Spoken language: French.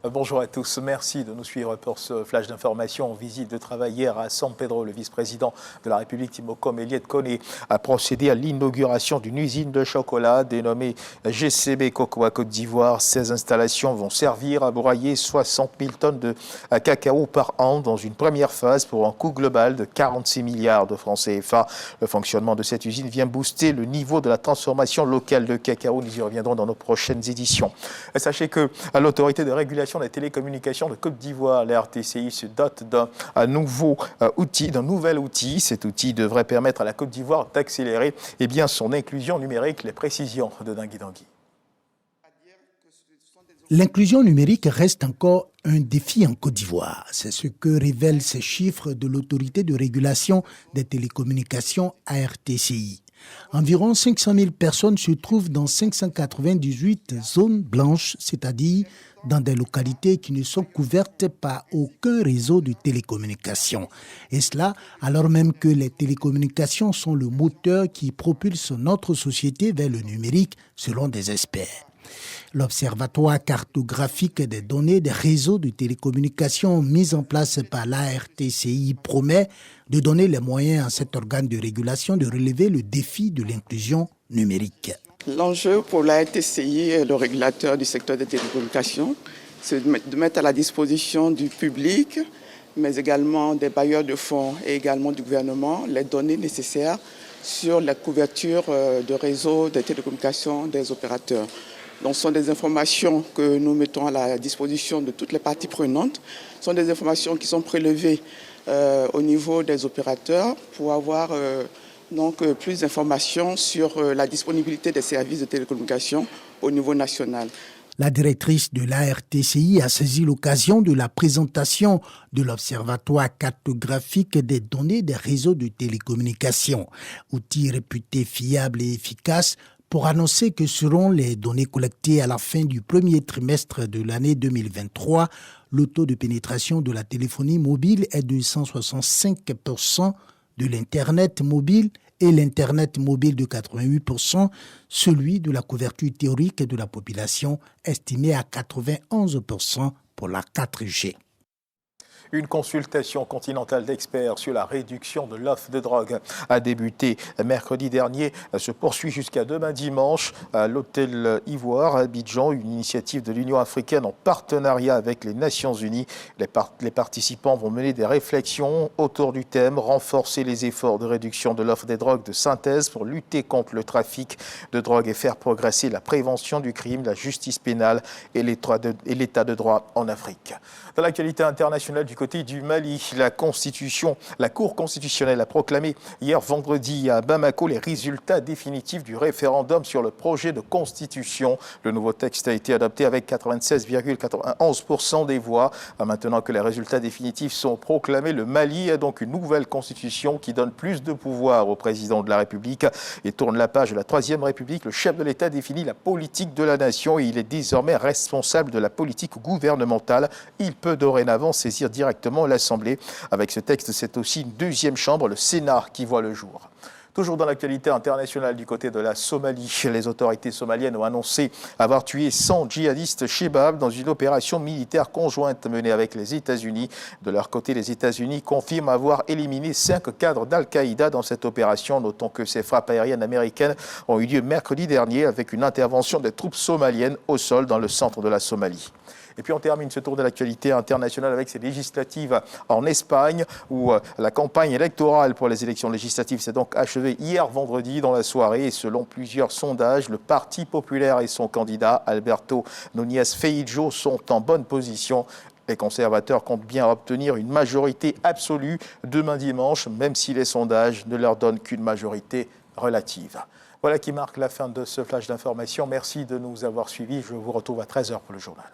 Bonjour à tous, merci de nous suivre pour ce flash d'information en visite de travail hier à San Pedro. Le vice-président de la République, Timoko Méliès Koné, a procédé à l'inauguration d'une usine de chocolat dénommée GCB Cocoa Côte d'Ivoire. Ces installations vont servir à broyer 60 000 tonnes de cacao par an dans une première phase pour un coût global de 46 milliards de francs CFA. Le fonctionnement de cette usine vient booster le niveau de la transformation locale de cacao. Nous y reviendrons dans nos prochaines éditions. Sachez que l'autorité de régulation des télécommunications de Côte d'Ivoire, la RTCI, se dote d'un nouvel outil. Cet outil devrait permettre à la Côte d'Ivoire d'accélérer son inclusion numérique. Les précisions de Dangui Dangui. L'inclusion numérique reste encore un défi en Côte d'Ivoire. C'est ce que révèlent ces chiffres de l'autorité de régulation des télécommunications ARTCI. Environ 500 000 personnes se trouvent dans 598 zones blanches, c'est-à-dire dans des localités qui ne sont couvertes par aucun réseau de télécommunications. Et cela alors même que les télécommunications sont le moteur qui propulse notre société vers le numérique, selon des experts. L'Observatoire cartographique des données des réseaux de télécommunications mis en place par l'ARTCI promet de donner les moyens à cet organe de régulation de relever le défi de l'inclusion numérique. L'enjeu pour l'ARTCI et le régulateur du secteur des télécommunications, c'est de mettre à la disposition du public, mais également des bailleurs de fonds et également du gouvernement, les données nécessaires sur la couverture de réseaux des télécommunications des opérateurs. Donc, ce sont des informations que nous mettons à la disposition de toutes les parties prenantes. Ce sont des informations qui sont prélevées au niveau des opérateurs pour avoir plus d'informations sur la disponibilité des services de télécommunications au niveau national. La directrice de l'ARTCI a saisi l'occasion de la présentation de l'Observatoire cartographique des données des réseaux de télécommunications, outil réputé fiable et efficace pour annoncer que selon les données collectées à la fin du premier trimestre de l'année 2023, le taux de pénétration de la téléphonie mobile est de 165% de l'Internet mobile et l'Internet mobile de 88%, celui de la couverture théorique de la population estimée à 91% pour la 4G. Une consultation continentale d'experts sur la réduction de l'offre de drogue a débuté mercredi dernier, se poursuit jusqu'à demain dimanche à l'hôtel Ivoire à Abidjan, une initiative de l'Union africaine en partenariat avec les Nations Unies. Les participants vont mener des réflexions autour du thème, renforcer les efforts de réduction de l'offre des drogues de synthèse pour lutter contre le trafic de drogue et faire progresser la prévention du crime, la justice pénale et l'état de droit en Afrique. Dans l'actualité internationale du côté du Mali, la Cour constitutionnelle a proclamé hier vendredi à Bamako les résultats définitifs du référendum sur le projet de constitution. Le nouveau texte a été adopté avec 96,91% des voix. Maintenant que les résultats définitifs sont proclamés, le Mali a donc une nouvelle constitution qui donne plus de pouvoir au président de la République et tourne la page de la Troisième République. Le chef de l'État définit la politique de la nation et il est désormais responsable de la politique gouvernementale. Il peut dorénavant saisir directement l'Assemblée. Avec ce texte, c'est aussi une deuxième chambre, le Sénat, qui voit le jour. Toujours dans l'actualité internationale du côté de la Somalie, les autorités somaliennes ont annoncé avoir tué 100 djihadistes Shebab dans une opération militaire conjointe menée avec les États-Unis. De leur côté, les États-Unis confirment avoir éliminé 5 cadres d'Al-Qaïda dans cette opération. Notons que ces frappes aériennes américaines ont eu lieu mercredi dernier avec une intervention des troupes somaliennes au sol dans le centre de la Somalie. Et puis on termine ce tour de l'actualité internationale avec ces législatives en Espagne où la campagne électorale pour les élections législatives s'est donc achevée hier vendredi dans la soirée. Et selon plusieurs sondages, le Parti populaire et son candidat Alberto Núñez Feijóo sont en bonne position. Les conservateurs comptent bien obtenir une majorité absolue demain dimanche, même si les sondages ne leur donnent qu'une majorité relative. Voilà qui marque la fin de ce flash d'information. Merci de nous avoir suivis. Je vous retrouve à 13h pour le journal.